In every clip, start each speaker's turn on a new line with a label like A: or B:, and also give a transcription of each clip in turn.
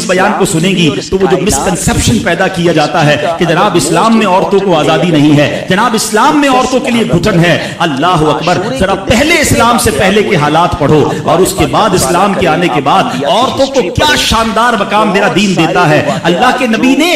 A: بیان کو سنیں گی تو وہ جو مسکنسپشن پیدا کیا جاتا ہے کہ جناب اسلام میں عورتوں کو آزادی نہیں ہے، جناب اسلام میں عورتوں کے لیے گھٹن ہے، اللہ اکبر، ذرا پہلے اسلام سے پہلے کے حالات پڑھو اور اس کے بعد اسلام کے آنے کے بعد عورتوں کو کیا شاندار مقام میرا دین دیتا ہے۔ اللہ کے نبی نے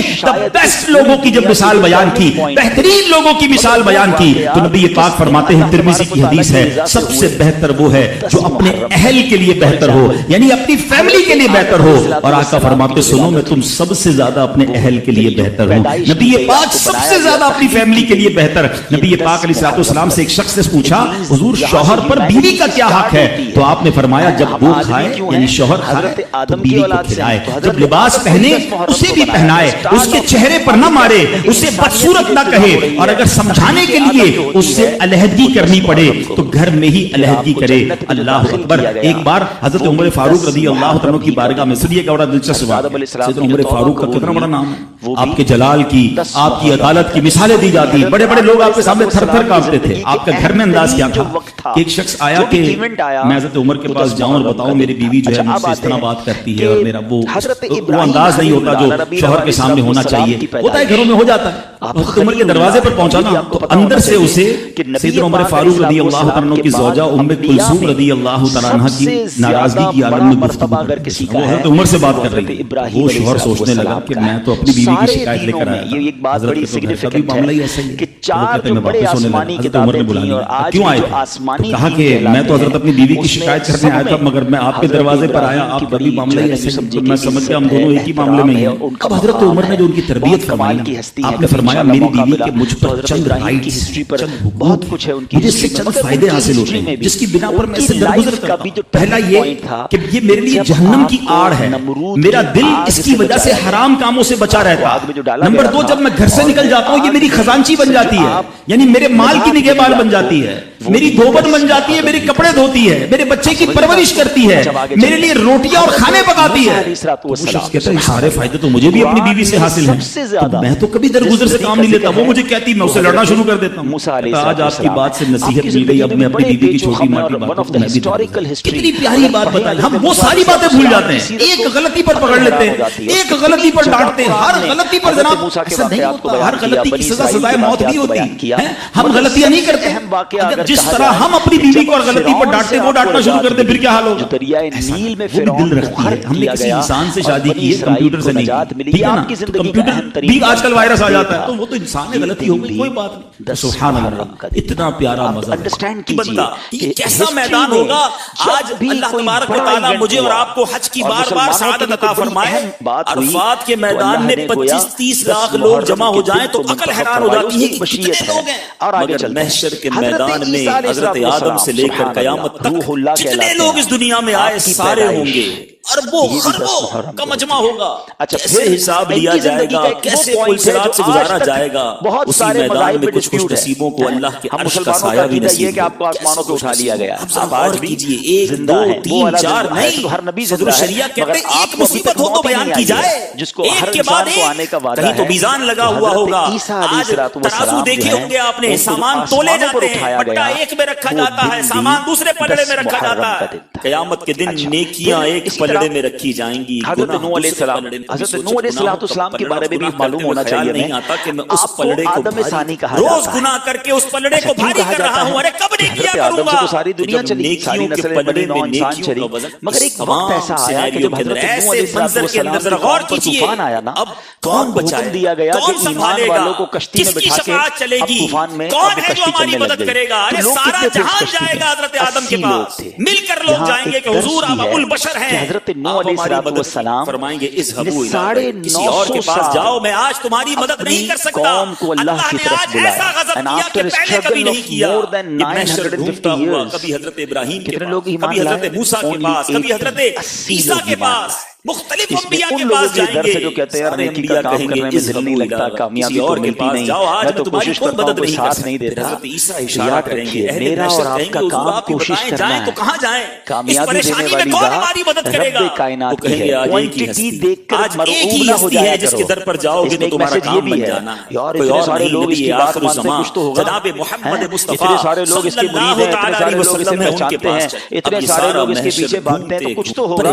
A: بیسٹ لوگوں کی جب مثال بیان کی، بہترین لوگوں کی مثال بیان کی، تو نبی پاک فرماتے ہیں، ترمذی کی حدیث ہے، سب سے بہتر وہ ہے جو اپنے اہل کے لیے بہتر ہو، یعنی اپنی فیملی کے لیے بہتر ہو، اور آقا فرماتے سنو میں تم سب سے زیادہ اپنے اہل کے لیے بہتر ہوں۔ نبی پاک سب سے زیادہ اپنی فیملی کے لیے بہتر۔ نبی پاک علیہ الصلوۃ والسلام سے ایک شخص نے پوچھا حضور شوہر پر بیوی کا کیا حق ہے؟ تو آپ نے فرمایا جب وہ کھائے یعنی شوہر کھائے تو بیوی کو کھلائے، جب لباس پہنے اسے بھی پہنائے، اس کے چہرے پر نہ مارے، اسے بدصورت نہ کہے، اور اگر سمجھانے کے لیے اس سے علیحدگی کرنی پڑے تو گھر میں ہی علیحدگی کرے۔ اللہ اکبر۔ ایک بار حضرت عمر فاروق رضی اللہ عنہ کی بارگاہ میں، سنیے کہ بڑا دلچسپ بات ہے، حضرت عمر فاروق کا کتنا بڑا نام ہے، آپ کے جلال کی، آپ کی عدالت کی مثالیں دی جاتی، بڑے بڑے لوگ آپ کے سامنے تھر تھر کانپتے تھے۔ آپ کا گھر میں انداز کیا تھا کہ ایک شخص آیا کہ میں حضرت عمر کے پاس جاؤں اور بتاؤں میری بیوی جو ہے مجھ سے اس طرح بات کرتی ہے، اور میرا وہ انداز نہیں ہوتا جو شوہر کے سامنے ہونا چاہیے، ہوتا ہے گھروں میں ہو جاتا ہے۔ حضرت عمر کے دروازے پر پہنچا نا تو اندر سے اسے سیدنا عمر فاروق رضی اللہ عنہ کی زوجہ ام کلثوم رضی اللہ تعالیٰ عنہ کی ناراضگی کی عالم میں گفتگو، وہ حضرت عمر سے بات کر رہی تھی۔ وہ شوہر سوچنے لگا کہ میں تو اپنی بیوی کی شکایت لے کر آیا تھا، حضرت کے معاملہ ہی ایسا ہی ہے کہ میں واپس ہونے لگا۔ حضرت عمر نے بلا لیا، کیوں آئے تھے؟ کہا کہ میں تو حضرت اپنی بیوی کی شکایت کرنے آیا تھا، مگر میں آپ کے دروازے پر آیا، آپ کا بھی معاملہ ہی ایسا ہے، میں سمجھ گیا ہم دونوں ایک ہی معاملے میں ہیں۔ اب حضرت عمر نے جو ان کی تربیت فرمائی، آپ نے فرمایا میری بیوی کے مجھ پر چند رائٹس، چند بہت کچھ ہے، مجھے اس سے چند فائدے حاصل ہوتے ہیں جس کی بنا پر میں اسے درگزر کرتا ہوں۔ پہلا یہ کہ یہ میرے لیے جہنم کی آڑ ہے، میرا دل اس کی وجہ سے حرام کاموں سے بچا رہتا ہے۔ نمبر دو، جب میں گھر سے نکل جاتا ہوں یہ میری خزانچی بن جاتی ہے، یعنی میرے مال کی نگہبان بن جاتی ہے، میری دھوبن بن جاتی ہے، میرے کپڑے دھوتی ہے، میرے بچے کی پرورش کرتی ہے، میرے لیے روٹیاں اور کھانے پکاتی ہے۔ وہ شخص کہتا ہے سارے فائدے تو مجھے بھی اپنی بیوی سے حاصل ہیں، میں تو کبھی درگزر سے کام نہیں لیتا، وہ مجھے کہتی میں اسے لڑنا شروع کر دیتا ہوں۔ آج آپ کی بات سے نصیحت مل گئی، اب میں اپنی بیوی کی چھوٹی موٹی باتوں کو میں بھی کتنی پیاری بات بتائی۔ ہم وہ ساری باتیں بھول جاتے ہیں، ایک غلطی پر پکڑ لیتے ہیں، ایک غلطی پر ڈانٹتے ہیں، ہر غلطی پر جناب ایسا نہیں ہوتا، ہر غلطی کی سزا سزائے موت نہیں ہوتی ہے۔ ہم غلطیاں نہیں کرتے، اگر جس طرح ہم اپنی بیوی کو اور غلطی پر ڈانٹتے وہ ڈانٹنا شروع کرتے پھر کیا حال ہوگا؟ وہ بھی دل رکھتی ہے، ہم نے کسی انسان سے شادی کی ہے، کمپیوٹر سے نہیں، ٹھیک ہے نا؟ کمپیوٹر بھی آج کل وائرس آ جاتا ہے تو وہ تو انسان ہے، غلطی ہو گئی کوئی بات نہیں۔ سبحان اللہ، اتنا پیارا مذہب بندہ، یہ کیسا میدان ہوگا آج۔ اللہ تبارک و تعالیٰ مجھے اور آپ کو حج کی بار بار سعادت عطا فرمائے، عرفات کے میدان میں 25-30 لاکھ لوگ جمع ہو جائیں تو عقل حیران ہو جاتی ہے کہ کتنے لوگ ہیں، مگر محشر کے میدان میں حضرت آدم سے لے کر قیامت تک جتنے لوگ اس دنیا میں آئے سارے ہوں گے، اربوں خربوں کا مجمع ہوگا، کیسے حساب لیا جائے گا، کیسے پل صراط سے گزارا جائے گا، اسی میدان میں کچھ خوش نصیبوں کو اللہ کے عرش کا سایہ بھی نصیب ہے۔ آپ آسمانوں پہ اٹھا لیا گیا، اب آج کیجئے 1 2 3 4 نہیں، صدر شریعہ کہتے ہیں ایک مصیبت ہو تو بیان کی جائے، ایک کے بعد ایک، کہیں تو میزان لگا ہوا ہوگا۔ آج ترازو دیکھے ہوں گے آپ نے، سامان تولے جاتے ہیں، پٹا ایک میں رکھا جاتا ہے، سامان دوسرے پلڑے میں رکھا جاتا ہے۔ قیامت کے دن نیکیاں ایک پلڑے میں رکھی جائیں گی، حضرت نوح علیہ السلام کے بارے میں بھی معلوم ہونا چاہیے، نہیں آتا کہ میں اس پلڑے کو روز گناہ کر کے اس پلڑے کو بھاری کر رہا ہوں، ارے کب نیکیاں کروں گا؟ ساری دنیا چلی، ساری نسلیں پلڑے میں نیکیوں کا وزن، مگر ایک وقت ایسا آیا کہ جب حضرت نوح علیہ السلام ذرا غور کیجئے، اب کون بچائے دیا گیا کہ ایمان والوں کو کشتی میں بٹھا کے اب طوفان میں کشتی چلنے لگ گئی، تو لوگ کتنے خوش جائے گا حضرت آدم کے پاس، مل کر لوگ جائیں گے کہ حضور آپ ابو البشر ہیں، حضرت نوح علیہ السلام فرمائیں گے اذهبوا کسی اور کے پاس جاؤ، میں آج تمہاری مدد نہیں کر سکتا۔ قوم کو اللہ کی طرف بلایا، and after a struggle of more than 950 years، کبھی حضرت ابراہیم کے پاس، کبھی حضرت موسیٰ کے پاس، کبھی حضرت عیسیٰ کے پاس، مختلف انبیاء کے پاس جائیں گے، جو کہتے ہیں انبیاء کہیں گے اس دل نہیں لگتا، کامیابی تو ملتی نہیں، میں تو کوشش کرتا ہوں کوئی ساتھ نہیں دیتا۔ حضرت عیسیٰ اشارہ کریں گے میرا اور آپ کا کام کوشش کرنا ہے، کامیابی دینے والی ذات رب کائنات کی ہے، کوانٹٹی دیکھ کر مرعوب نہ ہو جایا کرو۔ اس میں ایک میسج یہ بھی ہے، یار اتنے سارے لوگ اس کی بات مانتے ہیں کچھ تو ہوگا، اتنے سارے لوگ اس کے مرید ہیں، اتنے سارے لوگ اسے پہچانتے ہیں، اتنے سارے لوگ اس کے پیچھے بھاگتے ہیں تو کچھ تو ہوگا۔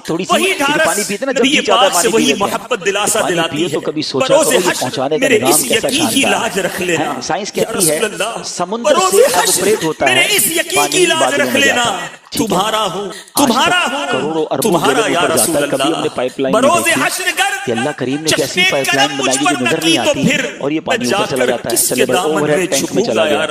B: थोड़ी सी
C: वही ढारस
B: पानी पीते ना, जब
C: नबी
B: जी चाहता है
C: पाक से
B: पानी पी
C: वही
B: लेते हैं।
C: मोहब्बत दिलासा
B: पानी
C: दिलाती
B: पिए
C: है।
B: तो कभी सोचा
C: बरोज़े
B: करो ये
C: हश्र
B: पहुंचाने का
C: मेरे
B: निज़ाम
C: इस
B: कैसा
C: यकीन की
B: शानदार
C: लाज रख लेना।
B: है। साइंस
C: या
B: कहती है
C: रसूल अल्लाह,
B: समुद्र से
C: बरोज़े हश्र
B: एवोपरेट होता है,
C: मेरे इस यकीन
B: पानी
C: की लाज
B: बादलों
C: रख
B: में
C: लेना।
B: जाता है। ठीक है?
C: तुम्हारा हूँ,
B: आज
C: तुम्हारा
B: तक
C: हूँ,
B: करोड़ों अरबों
C: तुम्हारा
B: ज़मीनों
C: या
B: पर जाता
C: रसूल
B: है, कभी हमने
C: अल्लाह।
B: पाइपलाइन
C: बरोज़े
B: नहीं
C: हश्र
B: देखी
C: कर
B: कि अल्लाह करीम ने कैसी
C: चश्मे
B: पाइपलाइन
C: करम मुझ
B: बनाई
C: पर
B: जो
C: न
B: नजर
C: की
B: नहीं
C: तो
B: आती
C: फिर
B: और ये
C: मैं
B: पानी ऊपर चला
C: जाकर
B: जाता है।
C: किसके
B: चले बड़े
C: दामन में
B: ओवरहेड टैंक में चला
C: झुकूंगा या
B: गया।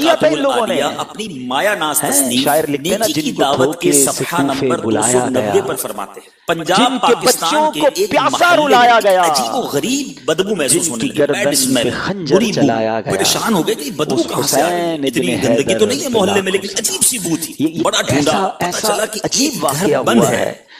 B: किया था इन लोगों ने।
C: अपनी माया नाज तस्नीफ
B: शायर लिखते हैं ना,
C: नेकी की
B: जिनको
C: दावत
B: धोखे
C: के
B: से
C: सफहा
B: कूफे
C: नंबर
B: बुलाया
C: 290
B: गया,
C: पर फरमाते हैं, पंजाब
B: जिनके
C: पाकिस्तान
B: बच्चों
C: के
B: को
C: एक
B: प्यासा
C: महल्ले में
B: रुलाया गया,
C: अजीबो गरीब बदबू महसूस होने
B: जिनकी
C: लगी, बैड
B: गर्दन
C: स्मेल,
B: पे खंजर
C: बुरी बू।
B: चलाया गया।
C: परेशान हो गए कि बदबू
B: उस
C: कहां से आ
B: हुसैन
C: रही, इतनी
B: इब्न
C: गंदगी तो
B: हैदर
C: नहीं है मोहल्ले में, लेकिन अजीब सी बू थी।
B: ये
C: बड़ा ढूंढा,
B: ऐसा
C: पता चला कि
B: अजीब
C: एक
B: वाकया
C: घर बंद
B: हुआ
C: है,
B: है।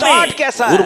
B: स्टार्ट कैसा है?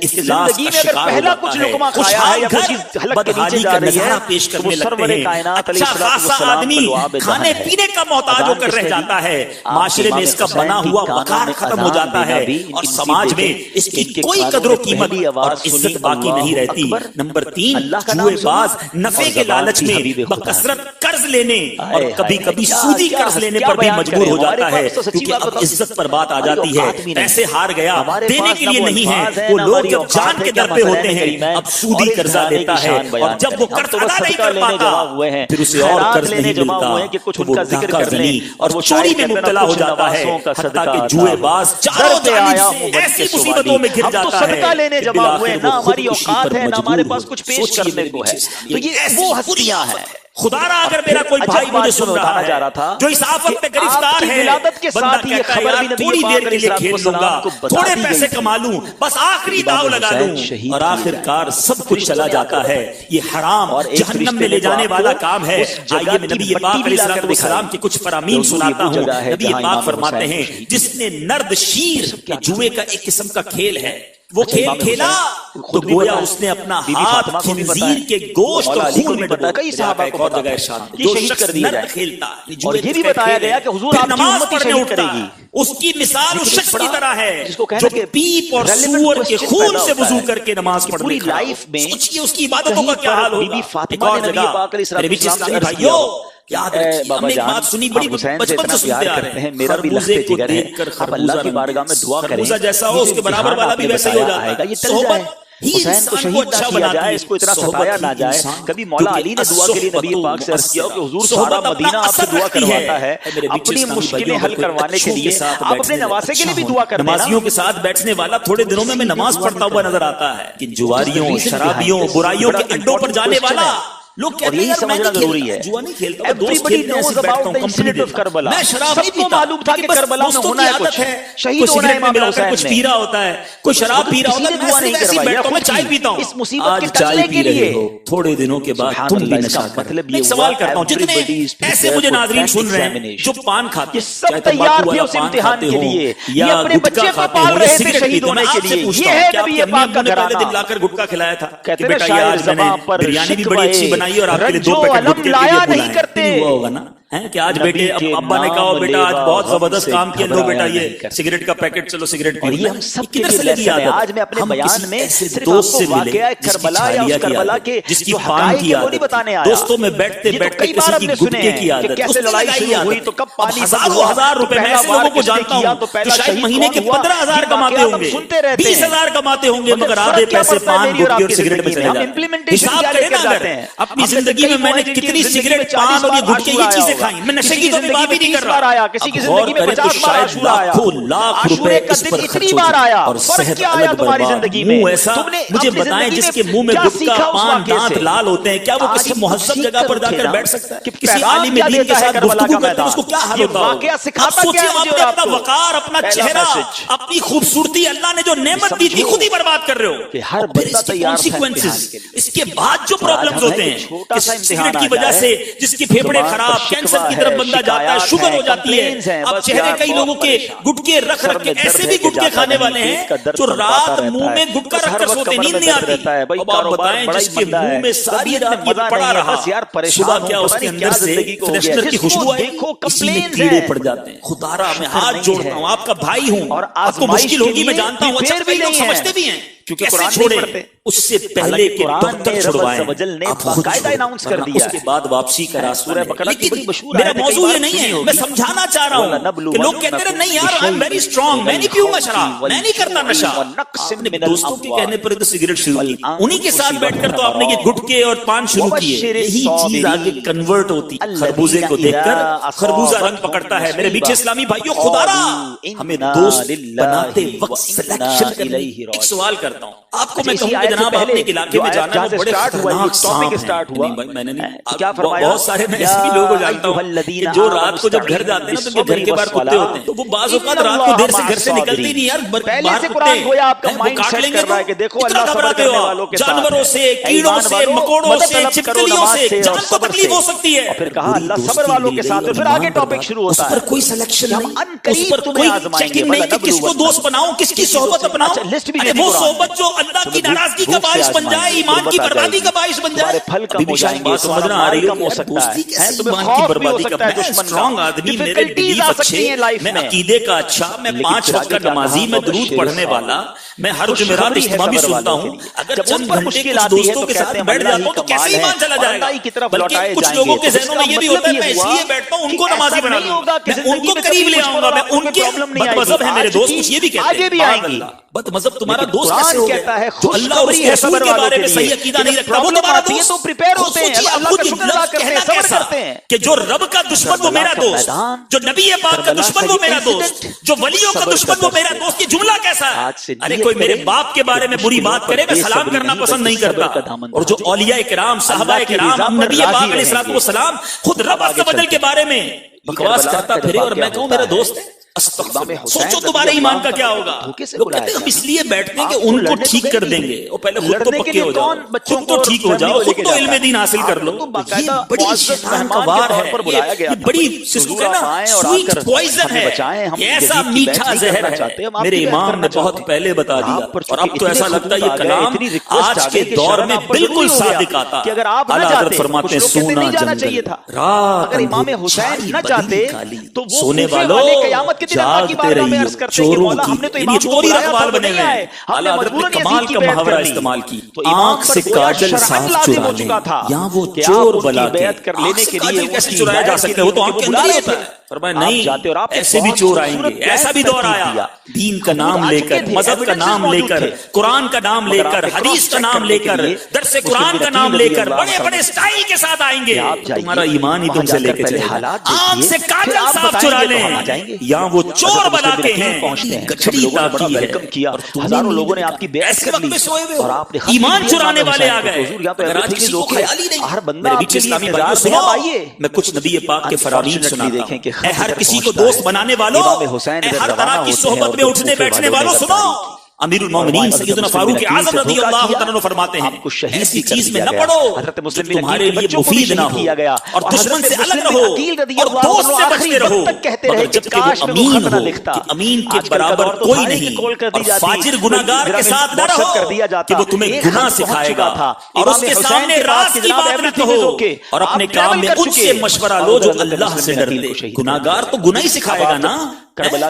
B: जिंदगी में अगर पहला कुछ लुकमा खाया है या कोई चीज हलक के नीचे जा रही है,
C: पेश
B: तो
C: करने
B: वो
C: लगते
B: सरवरे
C: हैं।
B: कायनात
C: अच्छा खासा आदमी खाने पीने का मोहताज होकर रह जाता है, माशरे में इसका बना हुआ वकार खत्म हो जाता है और समाज में इसकी कोई कदर कीमत और इज्जत बाकी नहीं रहती। नंबर 3, जुएबाज नफे के लालच में बकसरत कर्ज लेने और कभी कभी सूदी कर्ज लेने पर भी मजबूर हो जाता है, क्योंकि अब इज्जत पर बात आ जाती है। पैसे हार गया, देने के लिए नहीं है, वो लोग जब जान के दर पे होते हैं अब सूदी कर्जा लेता है और जब वो कर्ज अदा नहीं कर पाता फिर उसे और कर्ज नहीं मिलता तो वो धक्का जनी और वो चोरी में मुब्तला हो जाता है, हत्ता कि जुएबाज चारों जानिब से ऐसी मुसीबतों में घिर जाता है
B: सदका लेने जमा हुए, ना हमारी
C: खुदकुशी
B: औकात
C: पर
B: है, ना
C: मजबूर
B: हमारे
C: हो।
B: पास कुछ पेश
C: सोचिए
B: करने
C: मेरे
B: को है।
C: पीछे,
B: तो ये
C: ऐसी
B: वो
C: बुरी
B: हस्तियां
C: बात
B: हैं।
C: है। खुदारा अगर मेरा कोई भाई मुझे सुन रहा
B: जा रहा था
C: है जो इस आफत में गिरफ्तार
B: आपकी
C: है,
B: विलादत के
C: बंदा
B: साथ ही ये
C: कहता है
B: खबर
C: यार
B: भी नबी
C: थोड़ी
B: पाक
C: देर के लिए खेल लूंगा,
B: को बता
C: थोड़े
B: दी
C: पैसे
B: गई।
C: कमा लूं, बस आखिरी दाव लगा
B: हुसैन
C: लूं
B: शहीद
C: और
B: किए
C: आखिरकार सब कुछ चला जाता है। ये हराम
B: और एक
C: जहन्नम में
B: रिश्ते
C: ले
B: में
C: जाने
B: तो
C: वाला
B: आपको
C: काम है।
B: उस जगह
C: आइए मैं
B: की
C: नबी
B: मिट्टी
C: पाक
B: भी लाकर
C: अलैहिस्सलाम के कुछ फरामीन सुनाता हूं।
B: जगह है
C: नबी
B: जहां
C: पाक
B: इमाम
C: फरमाते
B: हुसैन
C: हैं जिसने नर्द शीर के जुए का एक किस्म का खेल है, وہ کھیل کھیلا تو گویا اس نے اپنا ہاتھ خنزیر کے گوشت اور خون میں ڈبو
B: کئی صحابہ
C: ایک
B: کو
C: اور
B: پتا
C: جگہ
B: ہے
C: ارشاد
B: کہ
C: جو
B: شہید
C: شخص
B: کر دیا
C: نرد
B: جائے
C: کھیلتا
B: اور یہ بھی بتایا گیا کہ حضور
C: پھر
B: آپ کی
C: نماز
B: امت ہی
C: پڑھنے
B: شہید
C: اٹھتا
B: کرے گی.
C: اس کی مثال اس شخص کی طرح ہے
B: جس کو کہنا
C: جو
B: کہ
C: پیپ اور
B: relevant
C: سور کے
B: question
C: خون
B: پیدا
C: سے
B: ہوتا
C: وضو
B: ہے
C: کر کے نماز
B: کہ
C: پڑھنے
B: پوری
C: کھڑا ہو.
B: لائف میں
C: سوچئے اس کی عبادتوں کا
B: کہیں
C: کیا حال
B: پر بی
C: ہوگا.
B: بی
C: ایک
B: فاطمہ
C: اور
B: نے نبی
C: جگہ
B: پاک علیہ
C: میرے بیچ
B: السلام سے
C: اسلامی
B: عرض
C: بھائیو
B: کیا
C: یاد
B: اے
C: رکھیے ہم
B: بابا
C: نے ایک
B: جان
C: بات سنی بڑی
B: آپ حسین سے
C: بچپن
B: اتنا
C: سے
B: پیار
C: سنتے آ
B: کرتے
C: رہے
B: ہیں
C: ہیں
B: میرا بھی
C: خربوزے
B: لخت
C: کو
B: جگر ہے
C: دیکھ کر
B: آپ اللہ
C: خربوزہ
B: کی بارگاہ میں دعا کریں
C: خربوزہ جیسا ہو
B: یہ
C: اس
B: جو
C: کے برابر
B: امتحان
C: والا
B: آپ
C: بھی
B: نے
C: ویسا ہی ہو
B: بتایا
C: جاتا
B: آئے گا
C: ہے.
B: یہ ٹل جائے حسین کو شہید نہ کیا جائے اس کو اتنا ستایا نہ جائے. کبھی مولا علی نے دعا کے لیے نبی پاک سے عرض کیا کہ حضور سارا مدینہ آپ سے دعا کرواتا ہے اپنی مشکلیں حل کروانے کے لیے آپ اپنے نواسے کے لیے بھی دعا کرتے ہیں.
C: نمازیوں کے ساتھ بیٹھنے والا تھوڑے دنوں میں نماز پڑھتا ہوا نظر آتا ہے کہ جواریوں شرابیوں برائیوں کے اڈوں پر جانے والا لوگ کہتے ہیں
B: یہی سمجھنا ضروری ہے.
C: جوا نہیں کھیلتا
B: Everybody knows about the incident of Karbala.
C: میں شراب نہیں
B: سب کو
C: پیتا
B: معلوم تھا کہ کربلا میں ہونا ہے کچھ شہید ہونا ہے امام حسین
C: کچھ
B: نے.
C: پی رہا ہوتا ہے کوئی شراب پی رہا ہوتا ہے میں
B: دعا نہیں
C: صرف ایسے
B: کروائی
C: بیٹھتا ہوں میں چائے پیتا ہوں
B: اس مصیبت کے
C: آج چائے
B: ٹلنے
C: پی
B: کے
C: رہے
B: لیے
C: ہو تھوڑے دنوں کے بعد تم بھی نشہ کر. میں ایک سوال کرتا ہوں جتنے ایسے مجھے ناظرین سن رہے ہیں جو پان کھاتے
B: یہ سب تیار تھے اس امتحان کے لیے یہ اپنے بچے کو پال رہے تھے شہید ہونے کے لیے. یہ ہے نبی پاک کا گھرانہ.
C: دل لا کر گٹکا کھلایا تھا
B: کہتے
C: کہ
B: ہیں
C: بیٹا یہ آج میں نے بریانی بھی بڑی اچھی بنائی اور آپ کے لیے 2 پیکٹ گٹکے کے لیے
B: نہیں کرتے
C: ہوا ہوگا نا کہ آج بیٹے ابا نے کہا بیٹا آج بہت زبردست کام کیا لو بیٹا یہ سگریٹ کا پیکٹ چلو سگریٹ
B: اور یہ ہم سب کے لیے لیسن ہے. آج میں اپنے بیان میں صرف آپ کو واقعہ کربلا یا اس کربلا کے
C: جس کی
B: جو
C: پان
B: حقائق
C: کی
B: ہے وہ نہیں بتانے آیا.
C: دوستوں میں بیٹھتے بیٹھتے
B: کئی بار
C: کسی
B: ہم
C: کی
B: نے سنے
C: گٹکے کی
B: ہیں کہ
C: عادت
B: کیسے لڑائی شروع ہوئی تو کب پانی
C: ہزاروں ہزار روپے میں ایسے لوگوں کو جانتا ہوں کہ شاید مہینے کے 15,000 کماتے ہوں گے 20,000 کماتے ہوں گے مگر آدھے پیسے پان گٹکے اور سگریٹ میں چلے جاتے ہیں. حساب کریں نا اگر اپنی زندگی میں میں نے کتنی سگریٹ پان اور یہ گٹکے یہ چیزیں کھائیں. میں نشے کی تو بھی بات ہی نہیں کر رہا.
B: کسی کی زندگی میں 50 بار عاشورہ آیا عاشورے کا دن اتنی بار آیا. فرق کیا آیا تمہاری زندگی میں؟ تم نے
C: مجھے بتائیں جس کے منہ میں گٹکا پان دانت لال ہوتے ہیں کیا وہ کسی مہذب جگہ پر جا کر بیٹھ سکتا ہے؟ کسی عالم دین کے ساتھ گفتگو کرتے ہیں اس کو کیا حال ہوتا ہوگا؟ اب سوچیں آپ نے اپنا وقار اپنا چہرہ اپنی خوبصورتی اللہ نے جو نعمت دی تھی خود ہی برباد کر رہے ہو.
B: کہ ہر بندہ تیار تھا
C: اس کے بعد جو پرابلمز ہوتے ہیں کہ سگریٹ کی وجہ سے جس کی پھیپھڑے خراب کینسر کی طرف بندہ جاتا ہے شوگر ہو جاتی ہے. اب چہرے کئی لوگوں کے گٹکے رکھ رکھ کے ایسے بھی گٹکے کھانے والے ہیں جو رات منہ میں گٹکا رکھ کر سوتے نیند نہیں آتی. اب آپ بتائیں جس کے منہ میں ساری رات یہ پڑا رہا صبح کیا اس کے اندر سے فریشنر کی خوشبو آئی اسی میں کیڑے پڑ جاتے ہیں. خدا را میں ہاتھ جوڑتا ہوں آپ کا بھائی ہوں اور آپ کو مشکل ہوگی میں جانتا ہوں اچھا کئی لوگ سمجھتے بھی ہیں کیونکہ قرآن چھوڑے اس سے پہلے کہ ڈاکٹر چھڑوائیں آپ خود چھوڑیں اس کے بعد واپسی کا راستہ ہے. لیکن میرا موضوع یہ نہیں ہے میں سمجھانا چاہ رہا ہوں کہ لوگ کہتے ہیں نہیں یار آئی ایم ویری اسٹرانگ میں نہیں پیوں گا شراب میں نہیں کرتا نشہ. آپ نے دوستوں کے کہنے پر تو سگریٹ شروع کی انہی کے ساتھ بیٹھ کر تو آپ نے یہ گٹکے اور پان شروع کیے. یہی چیز آگے کنورٹ ہوتی خربوزے کو دیکھ کر خربوزہ رنگ پکڑتا ہے. میرے بیچ اسلامی بھائیوں خدا را ہمیں دوست بناتے وقت سلیکشن کرنے. ایک سوال کرتا ہوں آپ کو میں کہوں کہ جناب آپ نے ایک علاقے میں جانا ہے بڑے خطرناک سانپ ہیں. میں نے بہت سارے میں ایسے بھی لوگوں کو جانتا ہوں کہ جو رات کو جب گھر جاتے ہیں تو گھر کے باہر کتے ہوتے ہیں تو وہ بعض اوقات رات کو دیر سے گھر سے نکلتے نہیں یار باہر کتے وہ کاٹ لیں گے تو کتنا گھبراتے ہو. جانوروں سے کیڑوں سے مکوڑوں سے چھپکلیوں سے جان کو تکلیف ہو سکتی ہے.
B: پھر کہا اللہ صبر والوں کے ساتھ پھر آگے ٹاپک شروع ہوتا ہے.
C: اس پر کوئی سلیکشن نہیں اس پر کوئی چیکنگ نہیں کہ کس کو دوست بناؤں کس کی صحبت اپناؤں. وہ صحبت جو اللہ کی ناراضگی کا باعث بن جائے ایمان کی بربادی کا باعث بن جائے.
B: پھل کم ہو جائیں گے سمجھنا آ رہی ہو سکتا ہے تمہیں خوف بھی ہو سکتا ہے دشمن کا ڈیفیکلٹیز آ سکتی ہیں لائف میں.
C: میں عقیدے کا اچھا میں 5 وقت کا نمازی میں درود پڑھنے والا میں ہر جمعرات اجتماع بھی سنتا ہوں. اگر چند گھنٹے کچھ دوستوں کے ساتھ بیٹھ جاتا ہوں تو کیسے ایمان چلا جائے گا. بلکہ کچھ لوگوں کے ذہنوں میں یہ بھی ہوتا ہے میں اس لیے بیٹھتا ہوں ان کو نمازی بنا دوں گا میں ان کو قریب لے آؤں گا میں ان کے بد مذہب ہیں میرے دوست کچھ یہ بھی کہتے ہیں بد مذہب تمہارا دوست کیسے ہو گیا جو اللہ اور اس کے رسول کے بارے میں صحیح عقیدہ نہیں رکھتا وہ تمہارا دوست.
B: تو پریپیئر ہوتے ہیں اللہ کا شکر ادا کرتے ہیں صبر کرتے ہیں
C: کہ جو رب کا دشمن وہ میرا دوست جو نبی پاک کا دشمن وہ میرا دوست جو ولیوں کا دشمن وہ میرا دوست. یہ جملہ کیسا ہے؟ ارے کوئی میرے باپ کے بارے میں بری بات کرے میں سلام کرنا پسند نہیں کرتا. اور جو اولیاء کرام صحابہ کرام نبی پاک علیہ الصلوۃ والسلام خود رب عز و جل کے بارے میں بکواس کرتا پھرے اور میں کہوں میرا دوست ہے. सोचो तुम्हारे ईमान का क्या होगा। लोग कहते हैं हम इसलिए बैठते हैं कि उनको ठीक कर देंगे, वो पहले खुद तो पक्के हो जाओ, खुद तो ठीक हो जाओ, खुद तो इल्म दीन हासिल कर लो। ये बड़ी शैतान का वार है, ये बड़ी जिसको कहना स्वीट पॉइजन है, ऐसा मीठा जहर है। मेरे इमाम ने बहुत पहले बता दिया, और अब तो ऐसा लगता है ये कलाम आज के दौर में बिल्कुल सादिक आता है। आला हज़रत फरमाते हैं सोना जंगल रात अंधेरी न चाहते तो सोने वालों जागते रहिए, चोरों की चोरी रखवाल बने हुए हैं। आला हज़रत ने कमाल का मुहावरा इस्तेमाल की, आंख से काजल साफ चुरा ले, यहाँ वो चोर बला के आंख से काजल कैसे चुराया जा सकता है, वो तो आंख के अंदर ही होता है। पर नहीं, ऐसे भी चोर आएंगे, ऐसा भी दौर आया। दीन का नाम लेकर, मजहब का नाम लेकर, कुरान का नाम लेकर, हदीस का नाम लेकर, दरसे कुरान का नाम लेकर बड़े बड़े स्टाइल के साथ आएंगे। तुम्हारा ईमान ही तुमसे लेके चलेगा। आंख से काजल साफ चुरा लें, यहाँ वो चोर बना के हैं, गठड़ी ताकी है,
B: हजारों लोगों ने आपकी बेइज्जती
C: ऐसे वक्त में सोए हुए और आपने ईमान चुराने वाले आ गए। अगर आज किसी को ख्याल ही नहीं,
B: हर बंदा
C: मेरे बीच इस्लामी भाइयों सुनो, मैं कुछ नबी पाक के फरामीन सुनाता हूं। हर किसी को दोस्त बनाने वालों, हर तरह की सोहबत में उठने बैठने वालों सुनो, अमीरुल मोमिनीन सैयदना फारूक आज़म रज़ियल्लाहु तआला अन्हु फरमाते हैं, ऐसी चीज में न पड़ो जो तुम्हारे लिए मुफीद ना हो, और दुश्मन से अलग रहो और दोस्त से बचते रहो। मगर जबकि वो अमीन हो कि अमीन के बराबर कोई नहीं, और फाजिर गुनाहगार के साथ न रहो कि वो तुम्हें गुनाह सिखाएगा, और उसके सामने राज की बात न कहो, और अपने काम में उससे मशवरा लो जो अल्लाह से डर ले। गुनाहगार तो गुनाह ही सिखाएगा ना।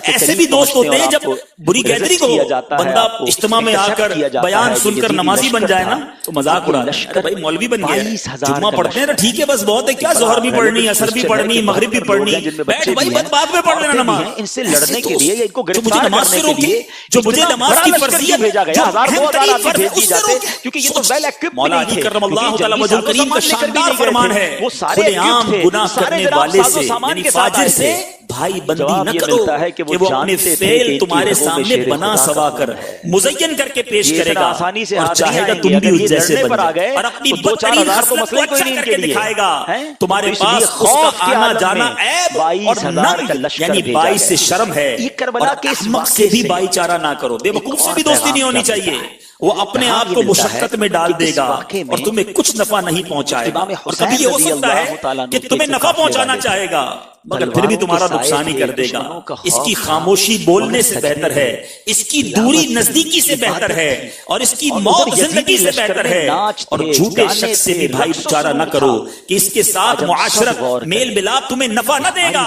C: ऐसे भी दोस्त होते हैं जब बुरी गैदरिंग हो, बंदा इज्तिमा में आकर बयान सुनकर नमाजी बन जाए ना तो मजाक उड़ाता है, अरे भाई मौलवी बन गया, जुम्मा पढ़ते हैं ना, ठीक है बस बहुत है, क्या जोहर भी पढ़नी, असर भी पढ़नी, मगरिब भी पढ़नी, बैठ भाई बाद में पढ़ लेना नमाज।
B: इनसे लड़ने के लिए, इनको
C: जो मुझे नमाज से रोके, जो मुझे नमाज की फर्जियत भेजा गया, क्योंकि ये तो वेल इक्विप्ड मौला अली करमल्लाहु तआला वजहुल करीम का शानदार फरमान है, वो सारे आम गुनाह करने वाले से यानी फाजिर से भाई बंदी न करो कि वो अपने फेल तुम्हारे सामने बना सवा कर मुज़य्यन करके पेश करेगा, और चाहेगा तुम भी उस जैसे बन जाओ, और अपनी बदतरीन खसलत को अच्छा करके दिखाएगा। तुम्हारे पास उसका आना जाना ऐब और नंग यानी बाई से शर्म है, और अहमक से भी भाईचारा ना करो, बेवकूफ से भी दोस्ती नहीं होनी चाहिए। वो अपने आप को मुशक्कत में डाल देगा और तुम्हें कुछ नफा नहीं पहुंचाएगा, और कभी ये हो सकता है कि तुम्हें नफा पहुंचाना चाहेगा मगर फिर भी तुम्हारा नुकसान ही कर देगा। इसकी खामोशी बोलने से बेहतर है, इसकी दूरी नजदीकी से बेहतर है, और इसकी मौत जिंदगी से बेहतर है। और झूठे शख्स से भी भाई चारा न करो कि इसके साथ मुआशरत मेल मिलाप तुम्हें नफा न देगा,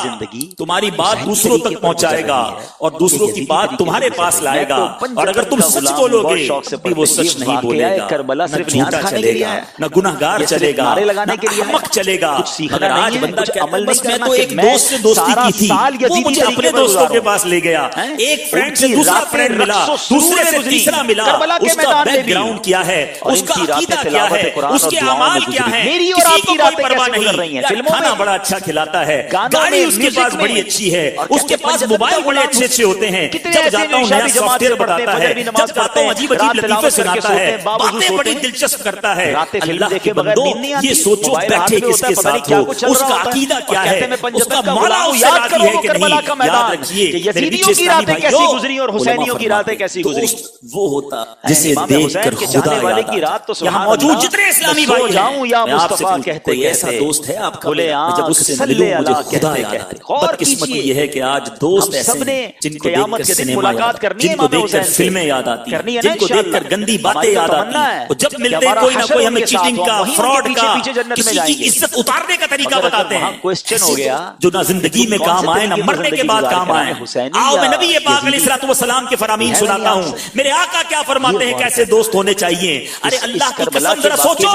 C: तुम्हारी बात दूसरों तक पहुंचाएगा और दूसरों की बात तुम्हारे पास लाएगा। और अगर तुम सच बोलोगे तो वो सच नहीं बोलेगा, न झूठा चलेगा, न गुनाहगार चलेगा, न अहमक चलेगा। अगर आज बंदा अमल बस मैं तो एक दोस्त से दोस्ती की थी, वो मुझे अपने दोस्तों के पास ले गया, एक फ्रेंड से दूसरा फ्रेंड मिला, दूसरे से तीसरा मिला, उसका बैकग्राउंड क्या है, उसका अकीदा क्या है, उसके अमाल क्या है, किसी को कोई परवाह नहीं। खाना बड़ा अच्छा खिलाता है, गाड़ी उसके पास बड़ी अच्छी है, उसके पास मोबाइल बड़े अच्छे अच्छे होते हैं, जब जाता हूँ नया सॉफ्टवेयर बताता है, जब जाता हूँ अजीब अजीब लतीफे सुनाता है, बातें बड़ी दिलचस्प करता है। अल्लाह के बंदो ये सोचो बैठे किसके साथ हो, उसका अकीदा क्या है, उसका मौला उसे राजी है कि नहीं। याद रखिए यजीदियों की रातें कैसी गुजरी और हुसैनियों की रातें कैसी गुजरी। वो होता जिसे देखकर खुदा वाले की रात तो यहाँ मौजूद जितने इस्लामी भाई जाऊं या मुस्तफा कहते ऐसा दोस्त है आपका, जब उससे मिलूं मुझे खुदा याद आए। बदकिस्मती ये है कि आज दोस्त ऐसे हैं जिनको देखकर सिनेमा याद, जिनको देखकर फिल्में याद आती हैं, जिनको देखकर गंदी बातें याद आती हैं, और जब मिलते हैं कोई ना कोई हमें चीटिंग का, फ्रॉड का, किसी की इज्जत उतारने का तरीका बताते हैं। क्वेश्चन हो गया जो ना जिंदगी में काम आए ना मरने के बाद काम आए। आओ मैं नबी पाक अलैहिस्सलाम के फरामीन सुनाता हूँ, मेरे आका क्या फरमाते हैं कैसे दोस्त होने चाहिए। अरे अल्लाह की कसम जरा सोचो,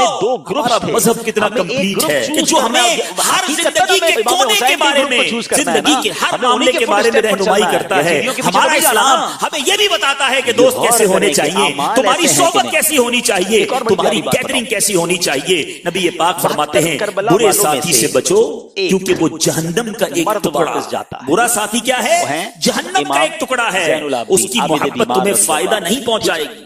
C: हमारा मजहब कितना कंप्लीट है कि जो हमें हर जिंदगी के कोने के बारे में, जिंदगी के हर मामले के बारे में रहनुमाई करता है। हमारा इस्लाम हमें यह भी बताता है कि दोस्त कैसे होने चाहिए, तुम्हारी सोबत कैसी होनी चाहिए, तुम्हारी गैदरिंग कैसी होनी चाहिए। नबी पाक फरमाते हैं बुरे साथी से बचो क्योंकि वो जहन्नम का एक टुकड़ा जाता है। बुरा साथी क्या है? जहन्नम का एक टुकड़ा है, उसकी मोहब्बत तुम्हें फायदा नहीं पहुंचाएगी।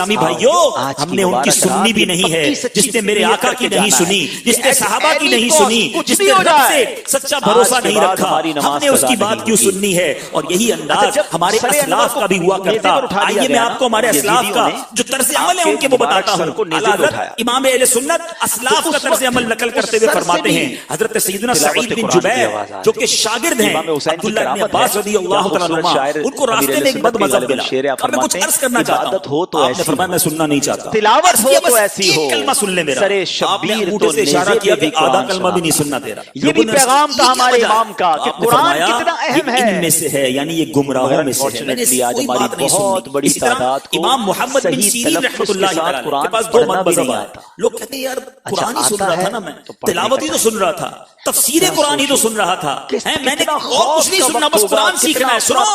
C: इस्लामी भाइयों, हमने उनकी सुननी भी नहीं है, जिसने मेरे आका की नहीं सुनी, जिसने सहाबा की नहीं सुनी, जिसने रब से सच्चा भरोसा नहीं रखा, हमने उसकी बात क्यों सुननी है? और यही अंदाज हमारे असलाफ का भी हुआ करता। आइए मैं आपको हमारे असलाफ का जो तर्ज अमल है उनके वो बताता हूँ। आला हज़रत इमाम अहले सुन्नत असलाफ का तर्ज अमल नकल करते हुए फरमाते हैं, हजरत सैयदना सईद बिन जुबैर जो कि शागिर्द हैं अब्दुल्लाह इब्न अब्बास रज़ियल्लाहु तआला अन्हुमा, उनको रास्ते में एक बदमज़हब मिला। अब मैं कुछ अर्ज करना चाहता हूं, तो आपने फरमाया मैं सुनना नहीं चाहता।
B: तिलावत हो तो ऐसी हो,
C: कलमा सुन ले मेरा।
B: सरे
C: आपने
B: शब्बीर
C: अंगूठे
B: तो
C: से इशारा किया कि
B: नेज़े
C: आधा
B: भी
C: कलमा भी नहीं सुनना तेरा।
B: ये भी पैगाम था हमारे इमाम का कि कुरान कितना अहम है,
C: इनमें से है, यानी ये गुमराहों में से है। मैंने
B: आज हमारी बहुत बड़ी तादाद को
C: इमाम मोहम्मद बिन सीरीन रहमतुल्लाह अलैह के पास दो मज़हब है। लोग कहते हैं यार कुरान ही सुन रहा था ना, मैं तिलावत ही तो सुन रहा था, तफसीर कुरान ही तो सुन रहा था, मैंने और कुछ नहीं सुनना, बस कुरान सीखना है। सुनो,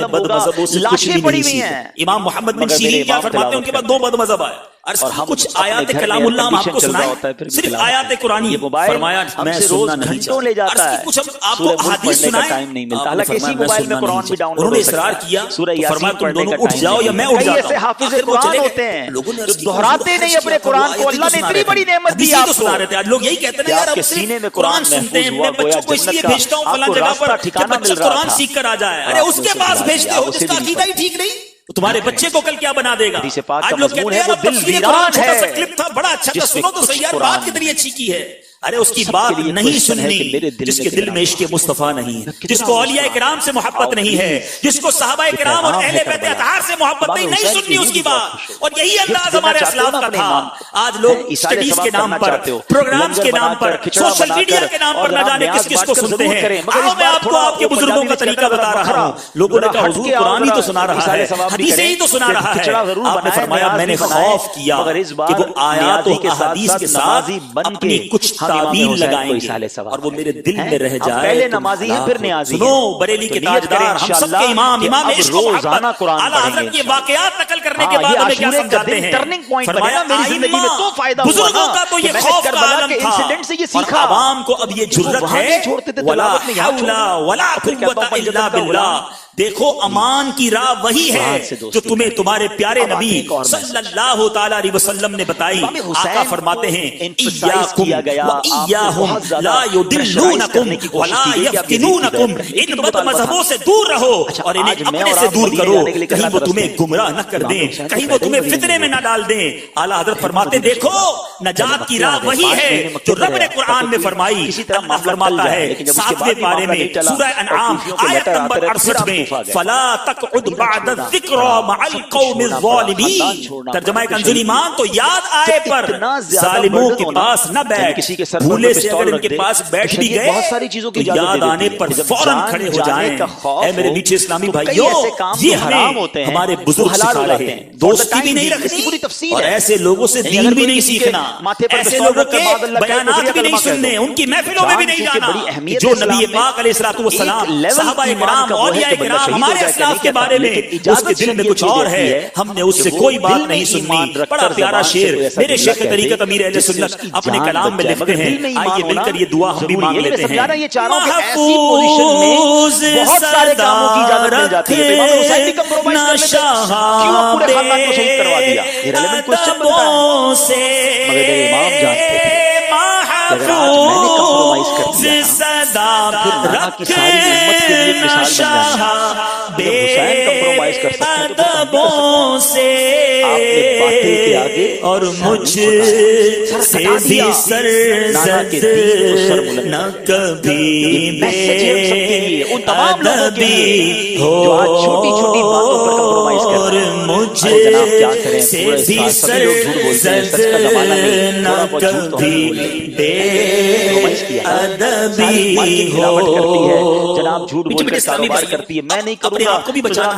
C: बदमज़हबों से कुछ भी नहीं सीखा। इमाम मोहम्मद बिन सीरीन क्या फरमाते हैं, उनके पास दो बदमज़हब आए और कुछ आयात कलामुल्लाह हम आपको सुनाए, सिर्फ आयात कुरानी। फरमाया मैं सुनना नहीं चाहता, कुछ हम आपको हदीस सुनाए, टाइम नहीं मिलता। हालांकि इसी मोबाइल में कुरान भी डाउनलोड, उन्होंने इसरार किया, फरमाया तुम दोनों उठ जाओ या मैं उठ जाता हूं। हाफिज़ कुरान होते हैं, लोगों ने दोहराते नहीं अपने कुरान को। अल्लाह ने इतनी बड़ी नेमत दी आपको, सुना रहे थे। आज लोग यही कहते हैं यार आपके सीने में कुरान सुनते हैं, मैं बच्चों को इसलिए भेजता हूं फलां जगह पर कि बच्चा कुरान सीख कर आ जाए। अरे उसके पास भेजते हो जिसका अकीदा ही ठीक नहीं, तो तुम्हारे बच्चे को कल क्या बना देगा? आज लोग कहते हैं वो दिल वीरान है, क्लिप था बड़ा अच्छा था, सुनो तो सही यार, बात कितनी अच्छी की है। ارے اس کی بات نہیں سننی جس کے دل میں عشق مصطفیٰ نہیں، جس کو اولیاء کرام سے محبت نہیں ہے، جس کو صحابہ کرام اور اہل بیت اطہار سے محبت نہیں سننی اس کی بات. اور یہی انداز ہمارے اسلاف کا تھا. آج لوگ اسٹڈیز کے نام پر، پروگرامز کے نام پر، سوشل میڈیا کے نام پر نہ جانے کس کس کو سنتے ہیں. آؤ میں آپ کو آپ کے بزرگوں کا طریقہ بتا رہا ہوں. لوگوں نے کہا حضور قرآن ہی تو سنا رہا ہے، حدیثیں ہی تو سنا رہا ہے. آپ نے فرمایا میں نے خوف کیا کہ وہ آیات و احادیث کے ساتھ اپنی کچھ تعبیر لگائیں گے اور وہ میرے دل میں رہ جائے.
B: پہلے نمازی ہیں پھر نیازی.
C: سنو بریلی کے تاجدار، ہم سب کے امام عشق و محبت، اعلیٰ حضرت کے واقعات نقل کرنے کے بعد ہمیں کیا سمجھاتے ہیں؟ فرمایا بزرگوں کا تو یہ خوف کا عالم تھا اور عوام کو اب یہ جرت ہے ولا حول ولا قوت الا باللہ. دیکھو امان کی راہ وہی ہے جو تمہیں تمہارے پیارے نبی صلی اللہ تعالی علیہ وسلم نے بتائی. آقا فرماتے ہیں ایاکم وایاہم لا یضلونکم ولا یفتنونکم. ان بد مذہبوں سے دور رہو اور انہیں اپنے سے دور کرو، کہیں وہ تمہیں گمراہ نہ کر دیں، کہیں وہ تمہیں فتنے میں نہ ڈال دیں. اعلیٰ حضرت فرماتے دیکھو نجات کی راہ وہی ہے جو رب نے قرآن میں فرمائی. اللہ فرماتا ہے 7ویں پارے میں سورہ انعام آیت نمبر 68 میں فلا تقعد بعد الذکر مع القوم الظالمین. ترجمہ کنزُل ایمان تو یاد آئے پر ظالموں کے پاس نہ بیٹھ. بھولے سے اگر ان کے پاس بیٹھ بھی گئے تو یاد آنے پر فوراً کھڑے ہو جائیں. اے میرے میٹھے اسلامی بھائیوں، یہ ہمیں ہمارے بزرگ سکھا رہے ہیں. دوستی بھی نہیں رکھنی اور ایسے لوگوں سے دین بھی نہیں سیکھنا، ایسے لوگوں کے بیانات بھی نہیں سننے، ان کی محفلوں میں بھی نہیں جانا. جو نبی پاک علیہ الصلوۃ والسلام، صحابہ کرام، اولیاء کرام، ہمارے اسلاف کے بارے میں اس کے دل میں کچھ اور ہے، ہم نے اس سے کوئی بات نہیں سننی. بڑا پیارا شعر میرے شیخ طریقت امیر اہل سنت اپنے کلام میں لکھتے ہیں. آئیے مل کر یہ دعا ہم بھی مانگ لیتے ہیں. محفوظ صدا رکھنا شاہ بے ادبوں سے اور مجھ سے بھی سرزد نہ کبھی بے ادبی ہو اور مجھ سے بھی سرزد نہ کبھی بے ادبی ہو.
B: جناب جھوٹ بول کر کاروبار کرتی ہے، میں نہیں کروں گا،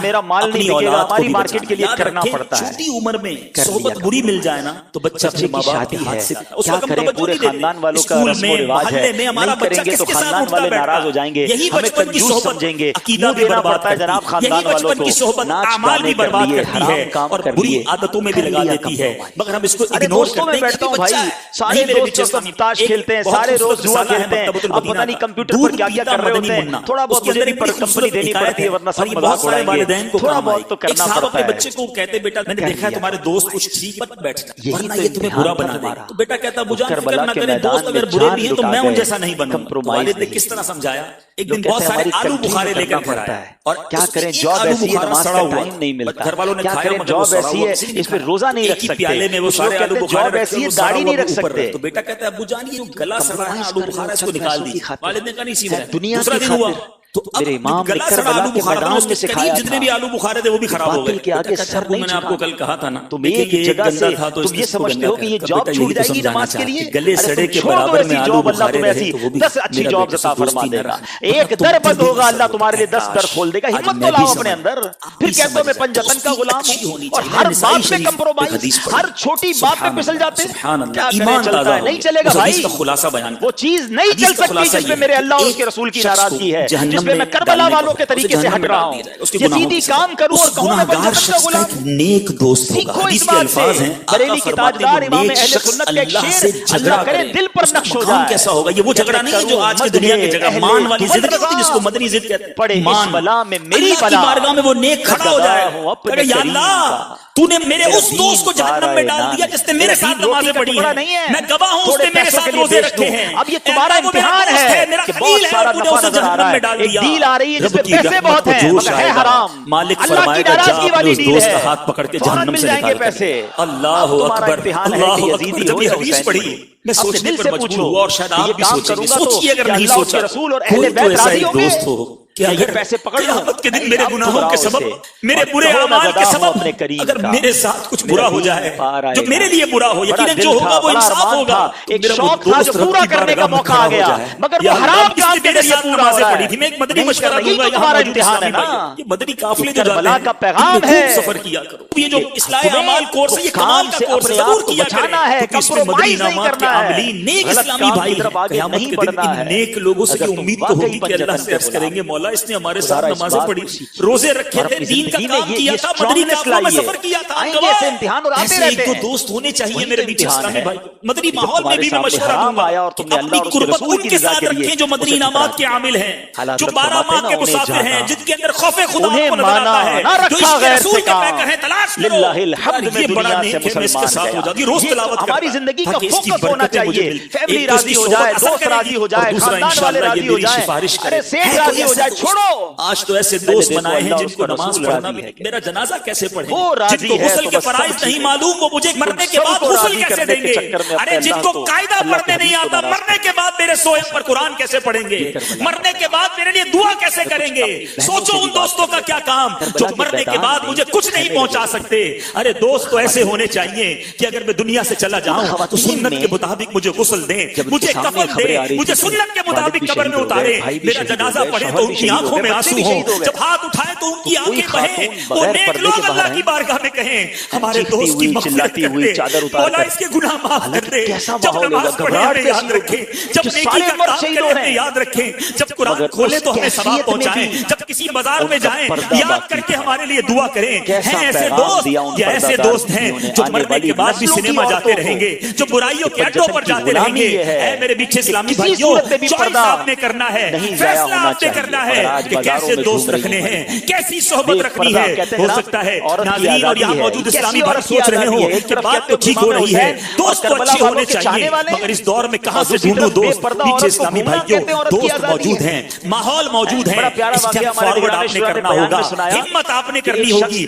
B: میرا مال نہیں بکے گا، ہماری مارکیٹ کے لیے کرنا پڑتا ہے.
C: چھوٹی عمر میں صحبت بری مل جائے نا تو بچہ اپنے ماں باپ کے ہاتھ سے
B: کیا کریں. پورے خاندان والوں کا رسم و رواج ہے، نہیں کریں گے تو خاندان والے ناراض ہو جائیں گے، ہمیں کنجوس سمجھیں گے، منہ دینا پڑتا ہے جناب خاندان والوں کو. ناچ گانے کر لیے، حرام کام کر لیے،
C: عادتوں میں بھی لگا دیتی ہے، مگر ہم اس کو
B: اگنور کرتے ہیں. میں بیٹھتا ہوں بھائی، سارے دوست تاش کھیلتے ہیں، سارے روز جوا کھیلتے ہیں، اب پتہ نہیں کمپیوٹر پر کیا کیا کر رہے ہوتے ہیں. تھوڑا بہت مجھے بھی پر کمپنی دینی پڑتی ہے ورنہ سب مذاق اڑائیں گے. تھوڑا بہت تو کرنا پڑتا ہے.
C: بچے کو کہتے بیٹا میں نے دیکھا ہے تمہارے دوست کچھ ٹھیک مت بیٹھنا ورنہ یہ تمہیں برا بنا دے. تو بیٹا کہتا مجھے فکر نہ کرے، دوست اگر برے بھی ہیں تو میں ان جیسا نہیں بنوں. والد نے کس طرح سمجھایا؟ ایک دن بہت سارے آلو بخارے لے کر گھر آیا اور
B: کیا کریں، جاب ایسی ہے، نماز کا ٹائم نہیں ملتا.
C: گھر والوں نے
B: کیا کریں، جاب ایسی ہے اس میں روزہ نہیں رکھ سکتے.
C: پیالے میں وہ سارے آلو بخارے،
B: جاب ایسی ہے داڑھی نہیں رکھ سکتے.
C: تو بیٹا کہتا ہے ابو جان یہ گلا سڑا ہے آلو بخارا اس کو نکال دی. والد نے کہا نہیں سیدھا
B: دنیا کی خاطر. تو میرے امام نے کربلا کے میدان میں سکھایا تھا،
C: جتنے بھی آلو بخارے تھے وہ بھی خراب ہو گئے.
B: کے آگے سر
C: میں نے آپ کو کل کہا تھا نا،
B: تم ایک جگہ سے تم یہ سمجھتے ہو کہ یہ جاب چھوٹ جائے گی نماز کے لیے،
C: گلے سڑے کے برابر میں آلو بخارے رہے تو وہ بھی
B: 10 اچھی جاب عطا فرما دے گا. ایک در بند ہوگا اللہ تمہارے لیے 10 در کھول دے گا. ہمت تو لاؤ اپنے اندر. پھر کہتے ہو میں پنجتن کا غلام ہوں اور ہر بات پہ کمپرومائز، ہر چھوٹی بات پہ پھسل جاتے ہیں. کیا کریں، چلتا ہے نہیں چلے گا بھائی.
C: خلاصہ بیان،
B: وہ چیز نہیں چل سکتی جس میں میرے اللہ اور اس کے رسول کی ناراضگی ہے، جس میں میں کربلا والوں کے طریقے سے ہٹ رہا ہوں. یزیدی کام کروں اور کہوں میں پنجتن کا غلام.
C: نیک دوست ہوگا.
B: حدیث کے الفاظ ہیں، بریلی کے تاجدار امام اہل سنت کے ایک شعر، اللہ کرے دل پر نقش ہو جائے.
C: کیسا ہوگا یہ؟ وہ جھگڑا نہیں ہے جو آج کی دنیا کی جگہ مان والی ضد کرتی جس کو مدنی ضد کہتے ہیں.
B: پڑے اس بلا میں میری
C: بلا، بارگاہ میں وہ نیک کھڑا ہو جائے کہ یا اللہ تو نے میرے اس دوست کو جہنم میں ڈال دیا جس نے میرے ساتھ نمازیں پڑھی ہیں، میں گواہ ہوں اس نے میرے ساتھ روزے رکھے ہیں.
B: اب یہ تمہارا امتحان ہے کہ بہت سارا نفع نظر آ رہا ہے. ایک
C: दिया।
B: डील आ रही है
C: रब
B: जिसमें
C: की
B: पैसे
C: रहमत
B: बहुत
C: को
B: हैं
C: जोश
B: मगर है
C: आएगा।
B: हराम।
C: मालिक
B: अल्लाह की
C: फरमाएगा जा
B: नाराजगी
C: अपने
B: वाली
C: उस
B: डील
C: दोस्त
B: है,
C: का हाथ पकड़ के
B: फौरन
C: जहन्नम
B: मिल
C: से
B: जाएंगे
C: निकाल
B: पैसे।
C: अल्लाह
B: तुम्हारा
C: अकबर
B: इम्तिहान है
C: अल्लाह
B: कि
C: अकबर।
B: यजीदी
C: जब
B: हो
C: ये
B: या
C: हदीस
B: हुसैनी
C: पढ़ी
B: हो।
C: मैं
B: अपने
C: सोचने
B: दिल
C: पर
B: से
C: मजबूर
B: पूछो
C: हुआ और शायद
B: कि
C: आप
B: ये
C: भी
B: काम
C: सोचेंगे।
B: करूंगा तो
C: सोचिए अगर
B: क्या
C: नहीं
B: अल्लाह
C: सोचा
B: उसके रसूल और
C: कोई
B: अहले
C: तो
B: बैत
C: ऐसा
B: राजी
C: एक
B: होंगे
C: दोस्त हो कि
B: ये
C: अगर
B: पैसे पकड़ लो,
C: क़यामत के दिन
B: नहीं,
C: मेरे
B: अब
C: गुनाहों
B: घबराओ
C: के सबब
B: से।
C: मेरे
B: और
C: बुरे
B: कहो ना
C: अमाल के
B: गदा हो
C: सबब
B: अपने करीम
C: अगर
B: का।
C: मेरे साथ कुछ
B: मेरा
C: बुरा हो
B: दिल
C: जाए
B: पार
C: जो
B: आएगा।
C: मेरे लिए बुरा हो,
B: बड़ा
C: यकीनन
B: दिल
C: जो होगा
B: था,
C: वो
B: बड़ा
C: इंसाफ
B: अरमान
C: होगा।
B: था, एक
C: मेरा वो
B: शौक था जो
C: दोस्त रब
B: पूरा
C: की
B: करने का
C: बारगाह में
B: मौका
C: खड़ा
B: आ
C: हो
B: गया,
C: जाए।
B: मगर
C: या
B: वो
C: अल्लाह,
B: हराम
C: इसलिए
B: काम के
C: मेरे
B: जरिए
C: साथ
B: पूरा हो
C: नमाज़ें
B: रहा
C: पढ़ी
B: है।
C: थी। मैं एक मदनी
B: नहीं
C: मशवरा
B: कर रही,
C: दूंगा
B: तो
C: यहाँ
B: तुम्हारा
C: मौजूद
B: इम्तिहान है
C: इस्लामी
B: ना।
C: भाई, ये मदनी काफिले जो
B: करबला
C: जाते
B: का
C: हैं
B: पैगाम
C: इनमें खूब
B: है।
C: सफर किया करो। ये जो इस्लाह
B: तुम्हें
C: अमाल कोर्स है ये कमाल का
B: से
C: कोर्स
B: अपने
C: है,
B: आप
C: जरूर
B: को
C: किया
B: बचाना
C: करें,
B: है,
C: क्योंकि इसमें मदनी
B: compromise नहीं
C: इनामात के
B: करना है।
C: आमिलीन नेक
B: गलत
C: इस्लामी
B: काम
C: भाई
B: की तरफ आगे
C: क़यामत
B: नहीं
C: के दिन
B: बढ़ना
C: इन
B: है।
C: नेक लोगों से
B: अगर
C: ये
B: तुम
C: उम्मीद तो
B: वाकई
C: होगी कि अल्लाह से
B: पंजतन
C: अर्ज
B: पे
C: करेंगे
B: गुलाम
C: मौला इसने हमारे
B: खुदा
C: साथ
B: इस
C: नमाजें
B: बात
C: पढ़ी,
B: को सीखिए।
C: रोजे रखे
B: और
C: थे,
B: अपनी
C: दीन का
B: जिंदगी में
C: काम
B: ये
C: किया था, मदनी
B: स्ट्रांगनेस
C: काफिलों में
B: लाइए।
C: सफर किया था।
B: आएंगे
C: अल्लाह,
B: ऐसे इम्तिहान और आते
C: ऐसे
B: रहते
C: एक दो
B: हैं।
C: दोस्त होने चाहिए
B: वही
C: मेरे
B: तो
C: बीच
B: इम्तिहान
C: इस्लामी
B: है।
C: भाई। मदनी
B: जब
C: माहौल में
B: तुम्हारे
C: भी मैं
B: सामने
C: मशवरा
B: हराम
C: दूंगा
B: आया और
C: कि
B: तुमने
C: अपनी
B: अल्लाह और उसके
C: कुर्बत
B: रसूल की
C: उनके
B: रज़ा
C: साथ
B: के लिए
C: रखें जो मदनी
B: उसे
C: इनामात
B: ठुकरा
C: के आमिल हैं,
B: हालात
C: जो
B: जब
C: 12
B: फरमाते
C: माह
B: ना
C: के
B: उन्हें
C: मुसाफिर
B: जाना,
C: हैं, जिनके अंदर खौफे खुदा
B: उन्हें
C: को नजर
B: माना,
C: आता है,
B: ना
C: जो
B: रखा
C: इश्क़
B: गैर
C: रसूल
B: से
C: के
B: काम।
C: पैकर हैं, तलाश करो।
B: लिल्लाहिल हम्द
C: यार,
B: में
C: ये बड़ा
B: दुनिया
C: नेक
B: से
C: है, मैं इसके
B: मुसलमान
C: साथ
B: गया।
C: हो जाती रोज
B: ये
C: तिलावत
B: हमारी
C: करता,
B: जिंदगी का
C: ताकि इसकी
B: फोकस होना
C: बरकतें मुझे
B: चाहिए।
C: मिलें।
B: फैमिली
C: एक तो
B: राजी
C: इसकी
B: हो
C: सोबत
B: जाए,
C: असर
B: दोस्त राजी
C: करेगी,
B: हो जाए,
C: और दूसरा
B: खानदान वाले
C: इंशाअल्लाह ये
B: राजी हो
C: मेरी
B: जाए,
C: सिफारिश
B: अरे
C: करे।
B: सेठ
C: है
B: राजी
C: कोई
B: हो
C: ऐसा
B: जाए,
C: दोस्त?
B: छोड़ो।
C: आज तो ऐसे
B: पहले
C: दोस्त
B: देखो
C: बनाए हैं
B: अल्लाह
C: जिनको
B: उसका
C: नमाज
B: रसूल
C: पढ़ना
B: राजी
C: भी
B: है
C: नहीं। मेरा जनाजा कैसे पढ़ें?
B: वो राजी
C: जिनको
B: है
C: गुस्ल
B: तो
C: के
B: बस सब
C: फराइज
B: ठीक
C: नहीं
B: है।
C: मालूम वो मुझे मरने के
B: सबको
C: बाद गुस्ल
B: राजी
C: कैसे
B: करने के
C: देंगे?
B: चक्कर में
C: अरे
B: अपने
C: जिनको
B: अल्लाह को,
C: कायदा
B: अल्लाह के
C: पढ़ने नहीं
B: हबीब को
C: आता
B: नाराज
C: मरने के बाद मेरे सोए पर कुरान कैसे पढ़ेंगे? मरने के बाद मेरे लिए दुआ कैसे करेंगे? सोचो उन दोस्तों का क्या काम जो मरने के बाद मुझे कुछ नहीं पहुंचा सकते। अरे दोस्त तो ऐसे होने चाहिए कि अगर मैं दुनिया से चला जाऊं तो सुन्नत के मुताबिक मुझे गुस्ल दें, मुझे कफन दें, मुझे सुन्नत के मुताबिक कब्र में उतारे, मेरा जनाजा पढ़े तो उनकी आंखों में आंसू हो, जब हाथ उठाए तो उनकी आंखें बहे, वो नेक लोग अल्लाह की बारगाह में कहें हमारे दोस्त की मग़फ़िरत कर दे, मौला इसके गुनाह माफ कर दे। जब नमाज पढ़े हमें याद रखें, जब नेकी का काम करे हमें याद रखें, जब कुरान खोले तो हमें सवाब पहुंचाएं, जब किसी बाजार में जाएं याद करके हमारे लिए दुआ करें। हैं ऐसे दोस्त या ऐसे दोस्त हैं जो मरने के बाद भी सिनेमा जाते रहेंगे, जो बुराइयों के अड्डों पर जाते रहेंगे। है मेरे पीछे इस्लामी भाइयों, चॉइस आपने करना है, फैसला आपने करना है कि कैसे दोस्त रखने हैं, कैसी सोहबत रखनी है। हो सकता है नाज़रीन और यहाँ मौजूद इस्लामी भाई सोच रहे हो कि बात तो ठीक हो रही है, दोस्त तो अच्छे होने चाहिए, मगर इस दौर में कहां से ढूंढूं दोस्त? पीछे इस्लामी भाइयों दोस्त मौजूद हैं, माहौल मौजूद है, स्टेप फॉरवर्ड आपने करना होगा, हिम्मत आपने करनी होगी।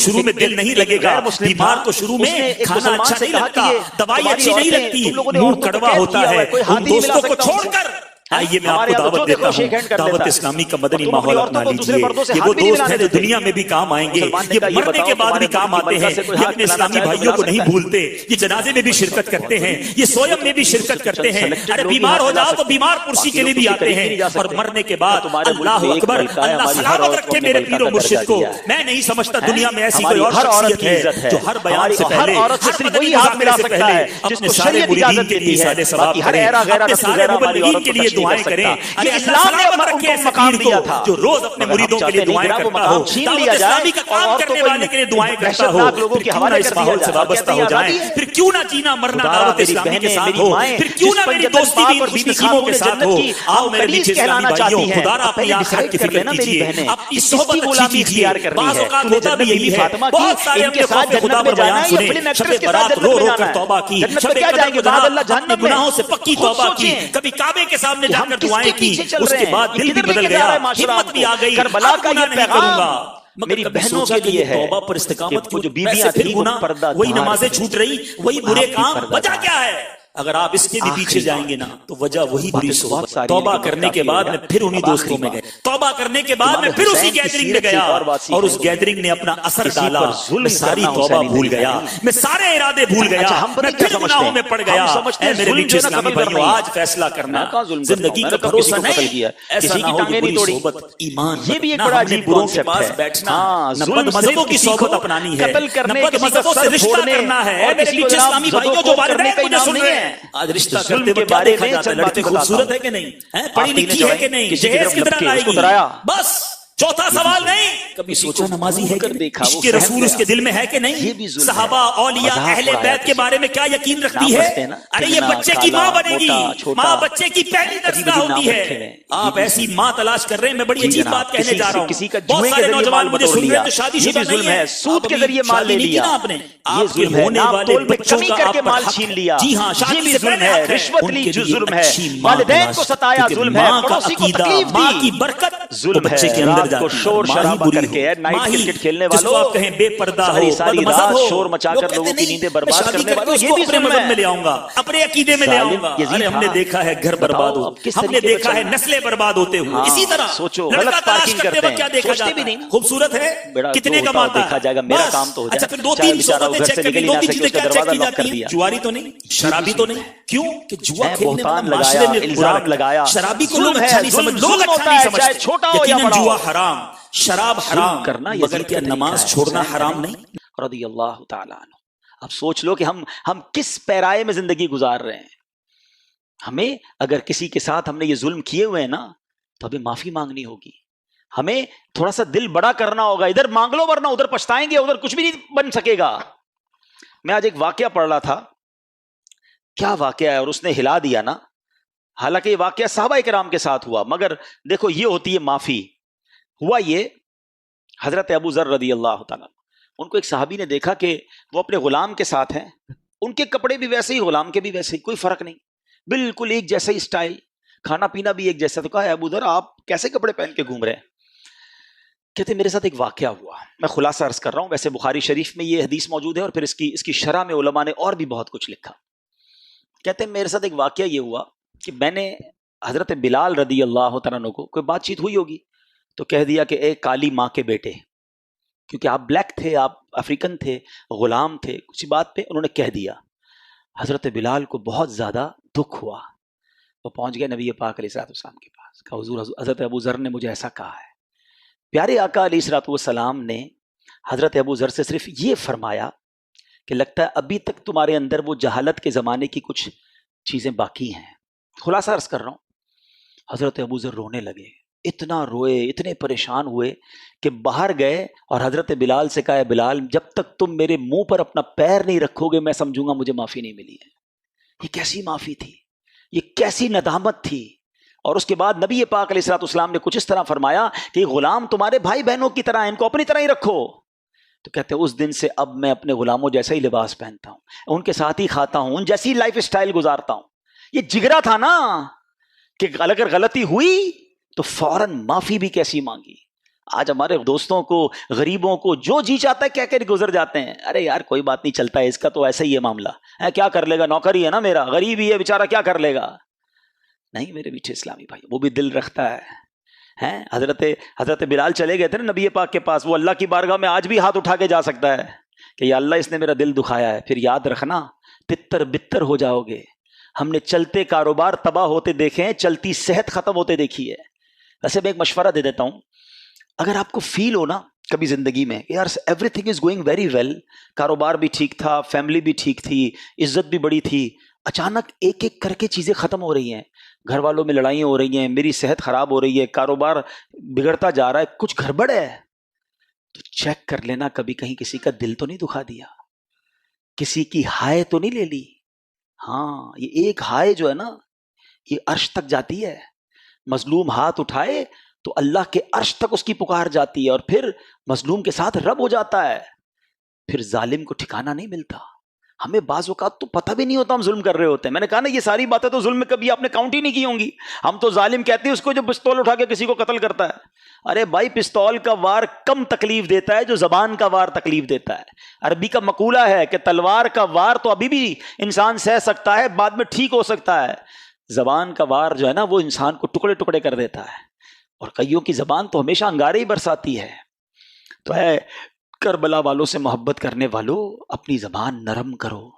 C: शुरू में दिल नहीं लगेगा, बीमार को शुरू में खाना अच्छा नहीं लगता, दवाई अच्छी नहीं लगती, मुंह कड़वा होता है। उन दोस्तों को छोड़कर आइए मैं आपको दावत देता हूँ, दावत इस्लामी का मदनी माहौल अपना लीजिए। ये वो दोस्त हैं जो दुनिया में भी काम आएंगे, ये मरने के बाद भी काम आते हैं, ये अपने इस्लामी भाइयों को नहीं भूलते, ये जनाजे में भी शिरकत करते हैं, ये सोयम में भी शिरकत करते हैं। अरे बीमार हो जाओ तो बीमार पुरसी के लिए भी आते हैं, और मरने के बाद अल्लाह अकबर, अल्लाह सलामत रखे मेरे पीरो मुर्शिद को। मैं नहीं समझता दुनिया में ऐसी कोई और शख्सियत है जो हर बयान से पहले, हर मदनी मुज़ाकरे से पहले अपने सारे मुरीदीन के लिए सादे सवाब करें, अपने सारे मुबल्लिगीन के लिए दुआएं करें। ये इस्लाम ने उनको मकाम दिया था जो रोज अपने मुरीदों के लिए दुआएं करता हो, दावत इस्लामी का काम करने वाले के लिए दुआएं करता हो। फिर क्यों ना इस माहौल से वाबस्ता हो जाए, फिर क्यों ना जीना मरना दावत इस्लामी के साथ हो, फिर क्यों ना मेरी दोस्ती भी खुश नसीबों के साथ हो। आओ मेरे नीचे इस्लामी भाइयों, खुदारा अपनी आखिरत की फिक्र कीजिए, अपनी सोहबत अच्छी कीजिए। बाज़ औक़ात होता भी यही है, बहुत सारे हमने खौफ़ खुदा पर बयान सुने, शब बरात रो रो कर तौबा की, शब कदर गुनाहों से पक्की तौबा की, कभी काबे के सामने जाकर दुआएं की, उसके बाद दिल भी बदल गया, हिम्मत भी आ गई,
B: करबला का ये
C: नहीं करूंगा।
B: मेरी बहनों के लिए है
C: तौबा पर इस्तिकामत की
B: जो बीबियां थी वो पर्दा
C: वही नमाजें छूट रही, वही बुरे काम, वजह क्या है? अगर आप इसके भी पीछे जाएंगे ना तो वजह वही बुरी सोबत। तौबा करने के बाद मैं फिर उन्हीं दोस्तों में गया, तौबा करने के बाद मैं फिर उसी गैदरिंग में गया, और उस गैदरिंग ने अपना असर डाला। मैं सारी तौबा भूल गया, मैं सारे इरादे भूल गया, मैं फिर गुनाहों में पड़ गया। ऐ मेरे नीचे इस्लामी भाइयों, आज फैसला करना, जिंदगी का भरोसा नहीं, ऐसा ना हो कि बुरी सोबत ईमान,
B: ये भी एक बड़ा अजीब कॉन्सेप्ट है।
C: पास बैठना, न बद मज़हबों की सोबत अपनानी है, न बद मज़हबों से रिश्ता करना है। ऐ मेरे नीचे इस्लामी भाइयों जो वालिदैन मुझे सुन रहे हैं, आज रिश्ता करते वक्त क्या देखा जाता है? लड़की खूबसूरत है कि नहीं, पढ़ी लिखी है कि नहीं, जहेज कितना लाएगी, बस चौथा सवाल नहीं, कभी सोचा नमाजी है कि
B: देखा,
C: इसके रसूल उसके दिल में है कि नहीं? सहाबा औलिया अहले बैत के बारे में क्या यकीन रखती है? अरे ये बच्चे की माँ बनेगी, माँ बच्चे की पहली दरगाह होती है। आप ऐसी माँ तलाश कर रहे हैं। मैं बड़ी अजीब बात कहने जा रहा हूँ।
B: किसी का
C: बहुत सारे नौजवान मुझे सुन रहे हैं तो शादीशुदा नहीं है,
B: सूद के जरिए माल ले लिया
C: आपने, आपके होने वाले बच्चों का आप
B: माल छीन लिया।
C: जी हाँ,
B: ये भी जुल्म है, रिश्वत ली जो जुल्म है, वालिदैन को सताया जुल्म है, पड़ोसी को तकलीफ दी,
C: माँ की बरकत
B: जुल्म है,
C: बच्चे के अंदर जाती है।
B: शोर शराबा करके है, नाइट क्रिकेट खेलने वालों,
C: आप कहें बेपर्दा हो,
B: सारी
C: बदमज़हब
B: रात
C: हो,
B: शोर मचाकर लोगों की नींदें बर्बाद करने वालों, ये भी
C: अपने मज़हब में ले आऊंगा, अपने अकीदे में ले आऊंगा। अरे हमने देखा है घर बर्बाद हो, हमने देखा है नस्लें बर्बाद होते हुए। इसी तरह
B: सोचो,
C: लड़का
B: गलत
C: तलाश
B: पार्किंग
C: करते
B: करते
C: वक्त क्या
B: हैं,
C: देखा
B: सोचते
C: जाता
B: भी
C: है?
B: नहीं।
C: खूबसूरत है, कितने
B: जो
C: कमाता है,
B: देखा जाएगा, मेरा काम तो हो जाए।
C: अच्छा फिर 2-3 सोबतें चेक करके 2-3 चीजें क्या चेक की जाती हैं? जुआरी तो नहीं, शराबी तो नहीं। क्यों कि जुआ खेलने वाला माशरे में
B: इल्जाम लगाया,
C: शराबी को लोग अच्छा नहीं समझ, लोग अच्छा नहीं समझते।
B: छोटा हो या बड़ा,
C: जुआ हराम, शराब हराम
B: करना,
C: मगर क्या नमाज छोड़ना हराम नहीं?
B: रज़ियल्लाहु ताला अन्हु। अब सोच लो कि हम किस पैराए में जिंदगी गुजार रहे हैं। हमें अगर किसी के साथ हमने ये जुल्म किए हुए हैं ना, तो हमें माफी मांगनी होगी, हमें थोड़ा सा दिल बड़ा करना होगा। इधर मांग लो वरना उधर पछताएंगे, उधर कुछ भी नहीं बन सकेगा। मैं आज एक वाकया पढ़ रहा था, क्या वाकया है, और उसने हिला दिया ना। हालांकि ये वाकया सहाबा इकराम के साथ हुआ, मगर देखो ये होती है माफी। हुआ ये, हजरत अबू ज़र रज़ियल्लाहु ताला, उनको एक सहाबी ने देखा कि वो अपने गुलाम के साथ हैं, उनके कपड़े भी वैसे ही, गुलाम के भी वैसे ही, कोई फर्क नहीं, बिल्कुल एक जैसा ही स्टाइल, खाना पीना भी एक जैसा। तो कहा अबू ज़र आप कैसे कपड़े पहन के घूम रहे हैं? कहते मेरे साथ एक वाकया हुआ, मैं खुलासा अर्ज कर रहा हूँ। वैसे बुखारी शरीफ में ये हदीस मौजूद है और फिर इसकी शरह में उलमा ने और भी बहुत कुछ लिखा। कहते मेरे साथ एक वाकया ये हुआ कि मैंने हजरत बिलाल रज़ियल्लाहु तआला अन्हु को, कोई बातचीत हुई होगी, तो कह दिया कि ए काली माँ के बेटे, क्योंकि आप ब्लैक थे, आप अफ्रीकन थे, गुलाम थे, किसी बात पे उन्होंने कह दिया। हजरत बिलाल को बहुत ज़्यादा दुख हुआ, वो पहुंच गए नबी पाक अलैहिस्सलाम के पास, कहा हुजूर हजरत अबू ज़र ने मुझे ऐसा कहा है। प्यारे आका अलैहिस्सलाम ने हजरत अबू ज़र से सिर्फ ये फरमाया कि लगता है अभी तक तुम्हारे अंदर वो जहालत के ज़माने की कुछ चीज़ें बाकी हैं। खुलासा अर्ज कर रहा हूँ। हजरत अबू ज़र रोने लगे, इतना रोए, इतने परेशान हुए कि बाहर गए और हजरत बिलाल से कहा, बिलाल जब तक तुम मेरे मुंह पर अपना पैर नहीं रखोगे मैं समझूंगा मुझे माफ़ी नहीं मिली है। ये कैसी माफ़ी थी, ये कैसी नदामत थी। और उसके बाद नबी पाक अलैहिस्सलाम ने कुछ इस तरह फरमाया कि गुलाम तुम्हारे भाई बहनों की तरह, इनको अपनी तरह ही रखो। तो कहते हैं उस दिन से अब मैं अपने गुलामों जैसा ही लिबास पहनता हूँ, उनके साथ ही खाता हूँ, उन जैसी लाइफ स्टाइल गुजारता हूँ। ये जिगरा था ना कि अगर गलती हुई तो फौरन माफी भी कैसी मांगी। आज हमारे दोस्तों को, गरीबों को जो जी चाहता है कह कर गुजर जाते हैं, अरे यार कोई बात नहीं, चलता है, इसका तो ऐसा ही है मामला है, क्या कर लेगा, नौकरी है ना मेरा, गरीब ही है बेचारा, क्या कर लेगा। नहीं मेरे मीठे इस्लामी भाई, वो भी दिल रखता है। हैं हजरत बिलाल चले गए थे ना नबी पाक के पास, वो अल्लाह की बारगाह में आज भी हाथ उठा के जा सकता है कि या अल्लाह इसने मेरा दिल दुखाया है, फिर याद रखना तितर बितर हो जाओगे। हमने चलते कारोबार तबाह होते देखे हैं, चलती सेहत खत्म होते देखी है। वैसे मैं एक मशवरा दे देता हूँ, अगर आपको फील हो ना कभी जिंदगी में यार everything is going very well, कारोबार भी ठीक था, फैमिली भी ठीक थी, इज्जत भी बड़ी थी, अचानक एक एक करके चीज़ें ख़त्म हो रही हैं, घर वालों में लड़ाइयाँ हो रही हैं, मेरी सेहत ख़राब हो रही है, कारोबार बिगड़ता जा रहा है, कुछ गड़बड़ है, तो चेक कर लेना कभी कहीं किसी का दिल तो नहीं दुखा दिया, किसी की हाय तो नहीं ले ली। हाँ, ये एक हाय जो है ना ये अर्श तक जाती है। मजलूम हाथ उठाए तो अल्लाह के अर्श तक उसकी पुकार जाती है और फिर मजलूम के साथ रब हो जाता है, फिर जालिम को ठिकाना नहीं मिलता। हमें बाज़ औक़ात तो पता भी नहीं होता हम जुल्म कर रहे होते हैं। मैंने कहा ना ये सारी बातें तो जुल्म में कभी आपने काउंट ही नहीं की होंगी। हम तो जालिम कहते हैं उसको जो पिस्तौल उठा के किसी को कत्ल करता है। अरे भाई पिस्तौल का वार कम तकलीफ देता है जो ज़बान का वार तकलीफ देता है। अरबी का मकूला है कि तलवार का वार तो अभी भी इंसान सह सकता है, बाद में ठीक हो सकता है, ज़बान का वार जो है ना वो इंसान को टुकड़े टुकड़े कर देता है। और कईयों की ज़बान तो हमेशा अंगारे ही बरसाती है। तो है करबला वालों से मोहब्बत करने वालों, अपनी ज़बान नरम करो,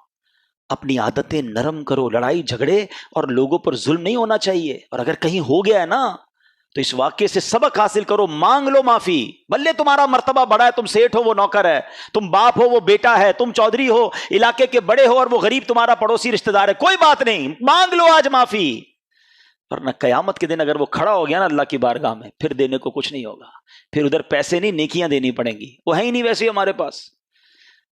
B: अपनी आदतें नरम करो, लड़ाई झगड़े और लोगों पर जुल्म नहीं होना चाहिए। और अगर कहीं हो गया है ना तो इस वाक्य से सबक हासिल करो, मांग लो माफी। भले तुम्हारा मर्तबा बड़ा है, तुम सेठ हो वो नौकर है, तुम बाप हो वो बेटा है, तुम चौधरी हो इलाके के बड़े हो और वो गरीब तुम्हारा पड़ोसी रिश्तेदार है, कोई बात नहीं, मांग लो आज माफी। ورنہ قیامت کے دن اگر وہ کھڑا ہو گیا نا اللہ کی بارگاہ میں، پھر دینے کو کچھ نہیں ہوگا، پھر ادھر پیسے نہیں نیکیاں دینی پڑیں گی، وہ ہے ہی نہیں ویسے ہمارے پاس۔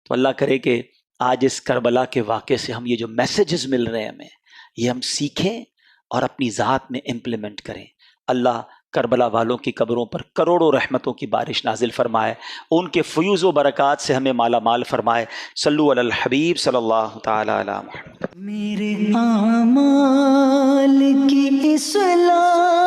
B: تو اللہ کرے کہ آج اس کربلا کے واقعے سے ہم یہ جو میسیجز مل رہے ہیں ہمیں، یہ ہم سیکھیں اور اپنی ذات میں امپلیمنٹ کریں۔ اللہ کربلا والوں کی قبروں پر کروڑوں رحمتوں کی بارش نازل فرمائے، ان کے فیوز و برکات سے ہمیں مالا مال فرمائے۔ صلو علی الحبیب صلی اللہ تعالی علی محمد۔
D: میرے اعمال کی اصلاح